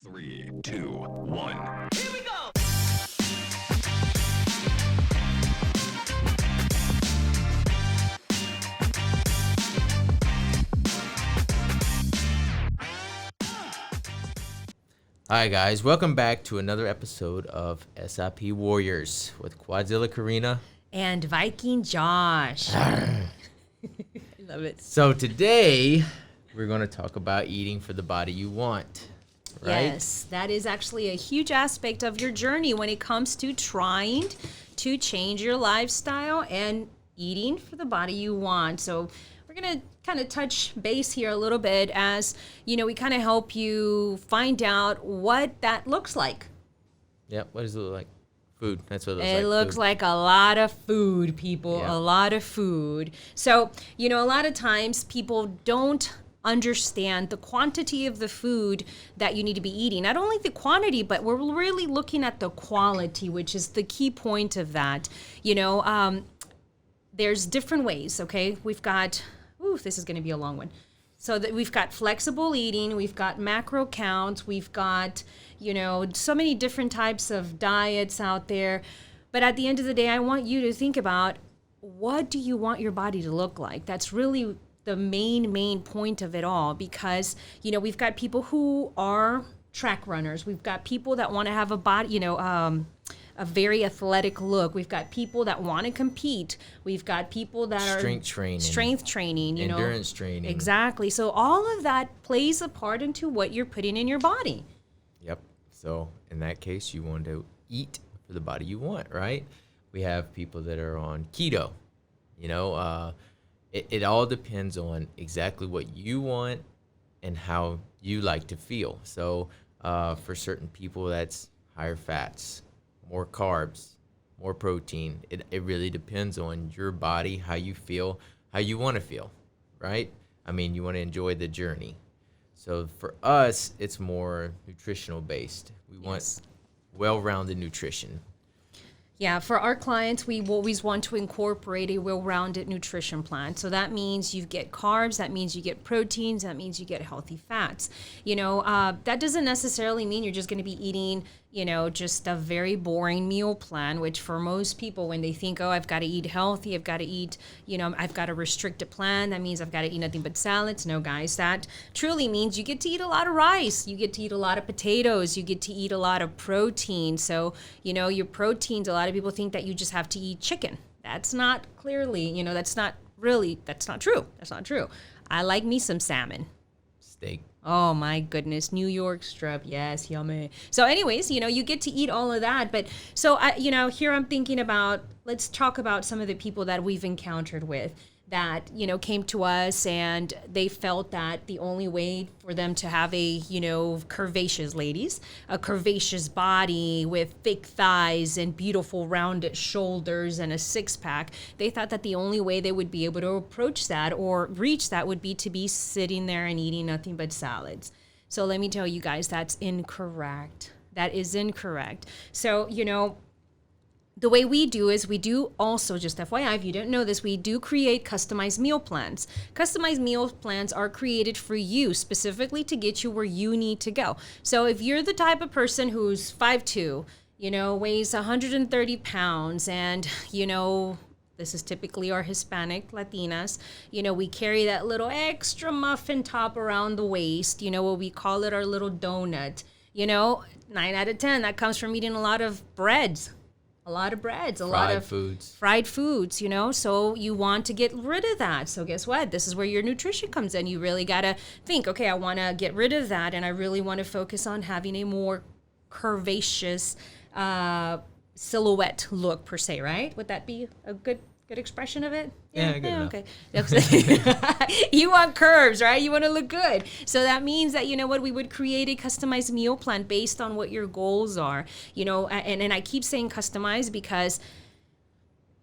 Three, two, one. Here we go! Hi guys, welcome back to another episode of SIP Warriors with Quadzilla Karina. And Viking Josh. I love it. So today we're going to talk about eating for the body you want, right? Yes, that is actually a huge aspect of your journey when it comes to trying to change your lifestyle and eating for the body you want. So we're going to kind of touch base here a little bit as, you know, we kind of help you find out what that looks like. Yep, what does it look like? Food, that's what it looks It like. looks food. like a lot of food, people, Yeah. a lot of food. So, you know, a lot of times people don't understand the quantity of the food that you need to be eating. Not only the quantity, but we're really looking at the quality, which is the key point of that. You know, there's different ways, okay? We've got, this is going to be a long one. So that we've got flexible eating, we've got macro counts, we've got, you know, so many different types of diets out there. But at the end of the day, I want you to think about, what do you want your body to look like? That's really the main point of it all, because, you know, we've got people who are track runners. We've got people that want to have a body, you know, a very athletic look. We've got people that want to compete. We've got people that are Strength training, you know, endurance training. Exactly. So all of that plays a part into what you're putting in your body. Yep. So in that case, you want to eat for the body you want, right? We have people that are on keto. You know, it all depends on exactly what you want and how you like to feel. So for certain people, that's higher fats, more carbs, more protein. It really depends on your body, how you feel, how you want to feel, right? I mean, you want to enjoy the journey. So for us, it's more nutritional based. We want well-rounded nutrition. Yeah, for our clients, we always want to incorporate a well-rounded nutrition plan. So that means you get carbs, that means you get proteins, that means you get healthy fats. You know, that doesn't necessarily mean you're just going to be eating, you know, just a very boring meal plan, which for most people, when they think, oh, I've got to eat healthy, I've got to eat, you know, I've got a restricted plan, that means I've got to eat nothing but salads. No, guys, that truly means you get to eat a lot of rice, you get to eat a lot of potatoes, you get to eat a lot of protein. So, you know, your proteins, a lot of people think that you just have to eat chicken. That's not clearly, you know, that's not true. That's not true. I like me some salmon. Steak. Oh my goodness, New York strip, yes, yummy. So anyways, you know, you get to eat all of that. But so, you know, here I'm thinking about, let's talk about some of the people that we've encountered with that, you know, came to us and they felt that the only way for them to have a, you know, curvaceous ladies, a curvaceous body with thick thighs and beautiful rounded shoulders and a six pack, they thought that the only way they would be able to approach that or reach that would be to be sitting there and eating nothing but salads. So let me tell you guys, that's incorrect. That is incorrect. So, you know, the way we do is we do also, just FYI, if you didn't know this, we do create customized meal plans. Customized meal plans are created for you specifically to get you where you need to go. So if you're the type of person who's 5'2", you know, weighs 130 pounds and, you know, this is typically our Hispanic Latinas, you know, we carry that little extra muffin top around the waist, you know, what we call it our little donut, you know, 9 out of 10, that comes from eating a lot of breads. A lot of breads, a lot of fried foods, you know, so you want to get rid of that. So guess what? This is where your nutrition comes in. You really got to think, okay, I want to get rid of that. And I really want to focus on having a more curvaceous silhouette look per se, right? Would that be a good expression of it? Yeah, good enough. Okay. You want curves, right? You want to look good. So that means that, you know what, we would create a customized meal plan based on what your goals are, you know, and I keep saying customized because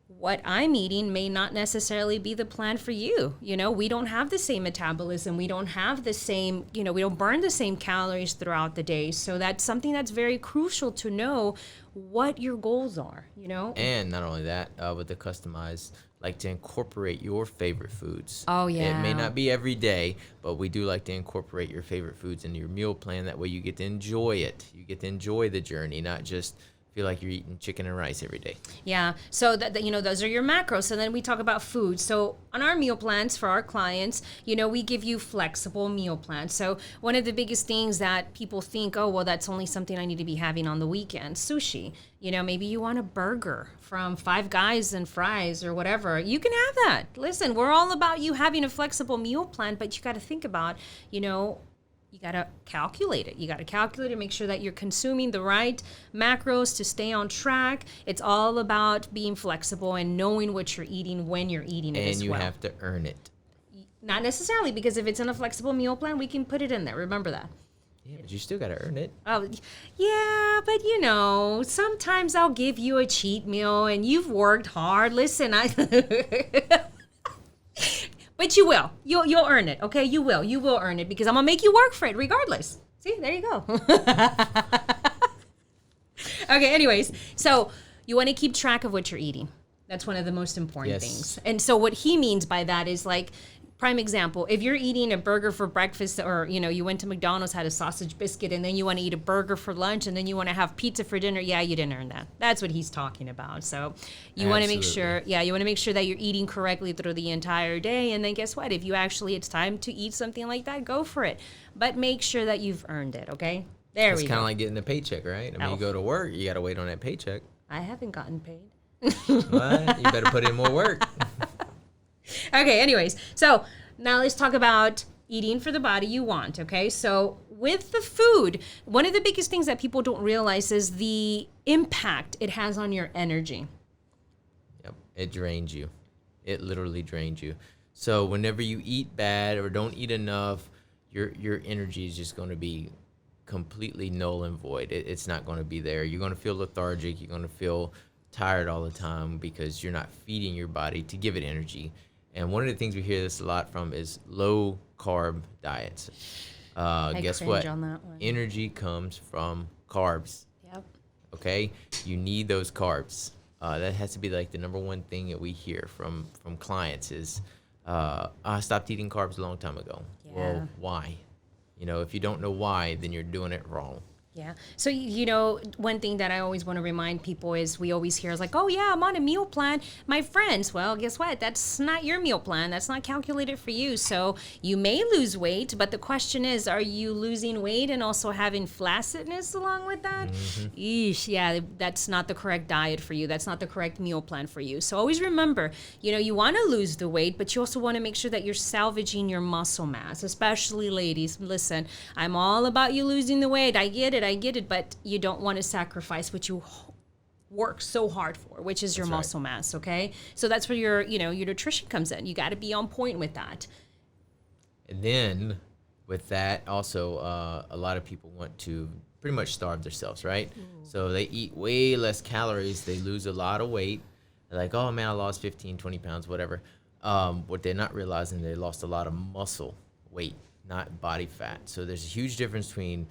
what I'm eating may not necessarily be the plan for you. You know, we don't have the same metabolism. We don't have the same, you know, we don't burn the same calories throughout the day. So that's something that's very crucial to know what your goals are, you know? And not only that, with the customized, like to incorporate your favorite foods. Oh, It may yeah. not be every day, but we do like to incorporate your favorite foods into your meal plan. That way you get to enjoy it. You get to enjoy the journey, not just feel like you're eating chicken and rice every day. Yeah. So that you know, those are your macros. And then we talk about food. So on our meal plans for our clients, you know, we give you flexible meal plans. So one of the biggest things that people think, oh, well, that's only something I need to be having on the weekend, sushi. You know, maybe you want a burger from Five Guys and fries or whatever. You can have that. Listen, we're all about you having a flexible meal plan, but you got to think about, you know, you got to calculate it. You got to calculate it, make sure that you're consuming the right macros to stay on track. It's all about being flexible and knowing what you're eating when you're eating it And as you well. have to earn it. Not necessarily, because if it's in a flexible meal plan, we can put it in there. Remember that. Yeah, but you still got to earn it. Oh, yeah, but you know, sometimes I'll give you a cheat meal and you've worked hard. Listen, but you will. You'll earn it, okay? You will. You will earn it because I'm gonna make you work for it regardless. See, there you go. Okay, anyways, so you want to keep track of what you're eating. That's one of the most important Yes. things. And so what he means by that is like, prime example, if you're eating a burger for breakfast, or you know, you went to McDonald's, had a sausage biscuit, and then you want to eat a burger for lunch, and then you want to have pizza for dinner, yeah, you didn't earn that. That's what he's talking about. So you want to make sure, Absolutely. yeah, you want to make sure that you're eating correctly through the entire day. And then guess what? If you actually, it's time to eat something like that, go for it. But make sure that you've earned it, okay? There It's we kind go. of like getting a paycheck, right? I mean, Oh. you go to work, you got to wait on that paycheck. I haven't gotten paid. What? You better put in more work. Okay, anyways, so now let's talk about eating for the body you want, okay? So with the food, one of the biggest things that people don't realize is the impact it has on your energy. Yep, it drains you. It literally drains you. So whenever you eat bad or don't eat enough, your energy is just going to be completely null and void. It's not going to be there. You're going to feel lethargic. You're going to feel tired all the time because you're not feeding your body to give it energy. And one of the things we hear this a lot from is low carb diets. Guess cringe what? on that one. Energy comes from carbs. Yep. Okay, you need those carbs. That has to be like the number one thing that we hear from clients is, I stopped eating carbs a long time ago. Yeah. Well, why? You know, if you don't know why, then you're doing it wrong. Yeah. So, you know, one thing that I always want to remind people is we always hear is like, oh, yeah, I'm on a meal plan. My friends, well, guess what? That's not your meal plan. That's not calculated for you. So you may lose weight, but the question is, are you losing weight and also having flaccidness along with that? Eesh, yeah, that's not the correct diet for you. That's not the correct meal plan for you. So always remember, you know, you want to lose the weight, but you also want to make sure that you're salvaging your muscle mass, especially ladies. Listen, I'm all about you losing the weight. I get it, but you don't want to sacrifice what you work so hard for, which is your That's right. muscle mass, okay? So that's where your nutrition comes in. You got to be on point with that. And then with that, also, a lot of people want to pretty much starve themselves, right? So they eat way less calories. They lose a lot of weight. They're like, oh, man, I lost 15, 20 pounds, whatever. What they're not realizing, they lost a lot of muscle weight, not body fat. So there's a huge difference between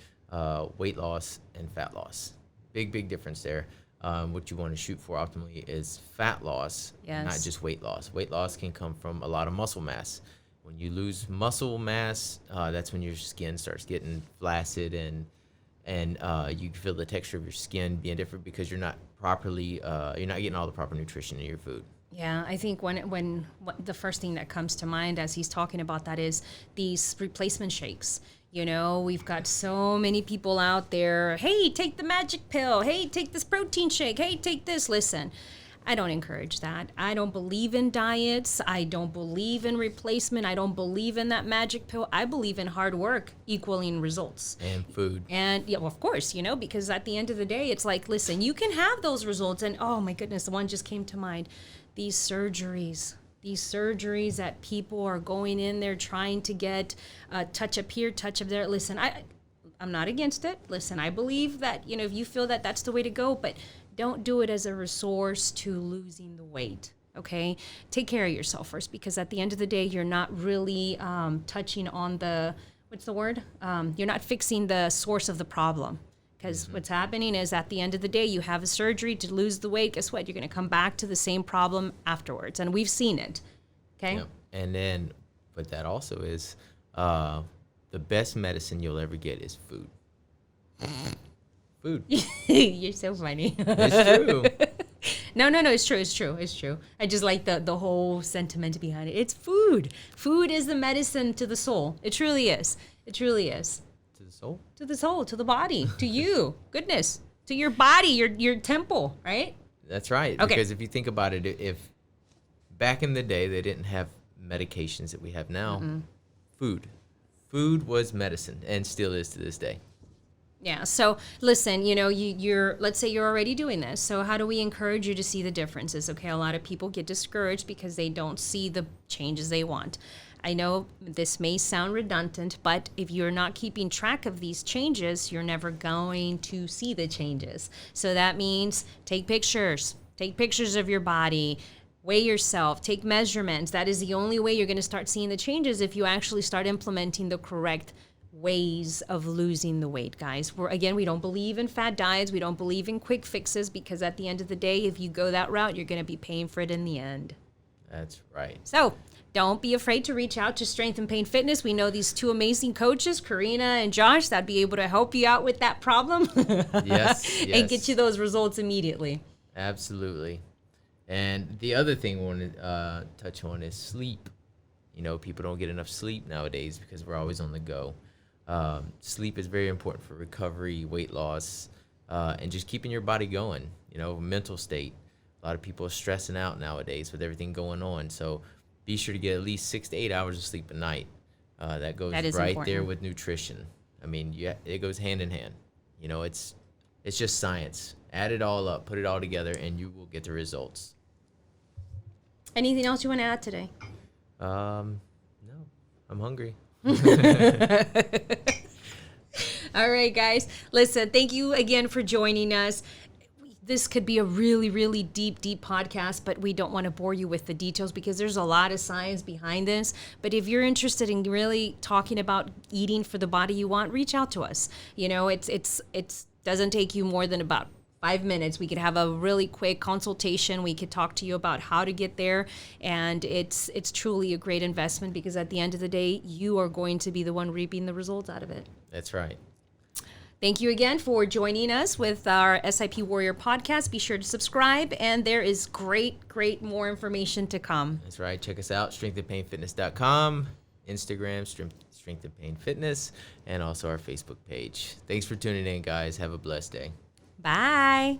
weight loss and fat loss. Big difference there. What you want to shoot for optimally is fat loss, Yes. not just weight loss. Weight loss can come from a lot of muscle mass. When you lose muscle mass, that's when your skin starts getting flaccid and you feel the texture of your skin being different because you're not properly, you're not getting all the proper nutrition in your food. Yeah, I think when the first thing that comes to mind as he's talking about that is these replacement shakes. You know, we've got so many people out there. Hey, take the magic pill. Hey, take this protein shake. Hey, take this. Listen, I don't encourage that. I don't believe in diets. I don't believe in replacement. I don't believe in that magic pill. I believe in hard work equaling results. And food. And yeah, well, of course, you know, because at the end of the day, it's like, listen, you can have those results. And oh my goodness, the one just came to mind. These surgeries that people are going in there trying to get a touch up here, touch up there. Listen, I'm not against it. Listen, I believe that, you know, if you feel that that's the way to go, but don't do it as a resource to losing the weight. Okay, take care of yourself first, because at the end of the day, you're not really touching on the, what's the word? You're not fixing the source of the problem. Because what's happening is at the end of the day, you have a surgery to lose the weight. Guess what? You're going to come back to the same problem afterwards. And we've seen it. Okay. Yep. And then, but that also is the best medicine you'll ever get is food. Food. You're so funny. It's true. No, it's true. I just like the whole sentiment behind it. It's food. Food is the medicine to the soul. It truly is. It truly is. To the soul? To the soul, to the body, to you. Goodness. To your body, your temple, right? That's right. Okay. Because if you think about it, if back in the day they didn't have medications that we have now, food was medicine and still is to this day. Yeah. So listen, you're let's say you're already doing this. So how do we encourage you to see the differences? Okay. A lot of people get discouraged because they don't see the changes they want. I know this may sound redundant, but if you're not keeping track of these changes, you're never going to see the changes. So that means take pictures of your body, weigh yourself, take measurements. That is the only way you're going to start seeing the changes if you actually start implementing the correct ways of losing the weight, guys. We don't believe in fad diets. We don't believe in quick fixes because at the end of the day, if you go that route, you're going to be paying for it in the end. That's right. So don't be afraid to reach out to Strength and Pain Fitness. We know these two amazing coaches, Karina and Josh, that'd be able to help you out with that problem. Yes. And get you those results immediately. Absolutely. And the other thing we want to touch on is sleep. People don't get enough sleep nowadays because we're always on the go. Sleep is very important for recovery, weight loss, and just keeping your body going, mental state. A lot of people are stressing out nowadays with everything going on. So be sure to get at least 6 to 8 hours of sleep a night. That goes right important. there with nutrition. I mean, it goes hand in hand. It's just science. Add it all up, put it all together, and you will get the results. Anything else you want to add today? No, I'm hungry. All right, guys. Listen, thank you again for joining us. This could be a really, really deep podcast, but we don't want to bore you with the details because there's a lot of science behind this. But if you're interested in really talking about eating for the body you want, reach out to us. It's doesn't take you more than about 5 minutes. We could have a really quick consultation. We could talk to you about how to get there. And it's truly a great investment because at the end of the day, you are going to be the one reaping the results out of it. That's right. Thank you again for joining us with our SIP Warrior podcast. Be sure to subscribe, and there is great more information to come. That's right. Check us out, strengthandpainfitness.com, Instagram, Strength and Pain Fitness, and also our Facebook page. Thanks for tuning in, guys. Have a blessed day. Bye.